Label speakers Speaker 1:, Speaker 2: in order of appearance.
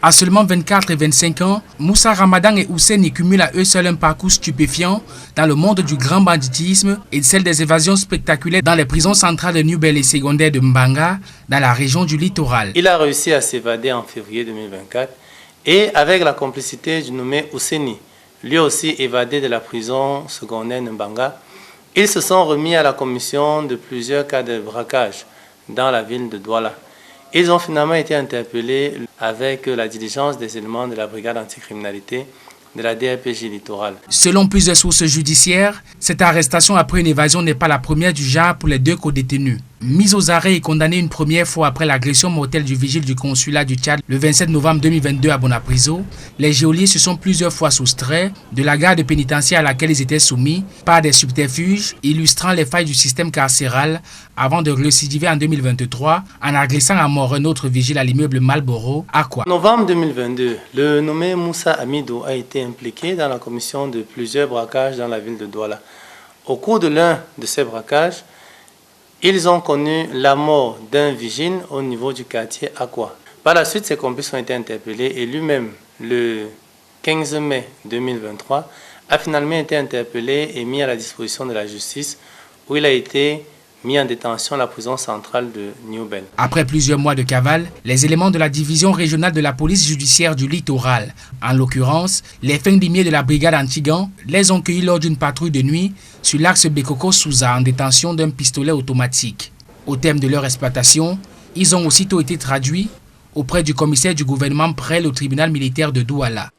Speaker 1: À seulement 24 et 25 ans, Moussa Ramadan et Ousseini cumulent à eux seuls un parcours stupéfiant dans le monde du grand banditisme et celle des évasions spectaculaires dans les prisons centrales de Newbel et secondaires de Mbanga, dans la région du littoral.
Speaker 2: Il a réussi à s'évader en février 2024 et avec la complicité du nommé Ousseini, lui aussi évadé de la prison secondaire de Mbanga, ils se sont remis à la commission de plusieurs cas de braquage dans la ville de Douala. Ils ont finalement été interpellés avec la diligence des éléments de la brigade anticriminalité de la DRPJ littorale.
Speaker 1: Selon plusieurs sources judiciaires, cette arrestation après une évasion n'est pas la première du genre pour les deux co-détenus. Mis aux arrêts et condamnés une première fois après l'agression mortelle du vigile du consulat du Tchad le 27 novembre 2022 à Bonapriso, les geôliers se sont plusieurs fois soustraits de la garde pénitentiaire à laquelle ils étaient soumis par des subterfuges illustrant les failles du système carcéral avant de récidiver en 2023 en agressant à mort un autre vigile à l'immeuble Malboro à Kwa.
Speaker 2: En novembre 2022, le nommé Moussa Amidou a été impliqué dans la commission de plusieurs braquages dans la ville de Douala. Au cours de l'un de ces braquages, ils ont connu la mort d'un vigile au niveau du quartier Akwa. Par la suite, ses complices ont été interpellés et lui-même, le 15 mai 2023, a finalement été interpellé et mis à la disposition de la justice où il a été mis en détention à la prison centrale de Newbel.
Speaker 1: Après plusieurs mois de cavale, les éléments de la division régionale de la police judiciaire du littoral, en l'occurrence les fins limiers de la brigade Antigan, les ont cueillis lors d'une patrouille de nuit sur l'axe Bekoko-Souza en détention d'un pistolet automatique. Au terme de leur exploitation, ils ont aussitôt été traduits auprès du commissaire du gouvernement près le tribunal militaire de Douala.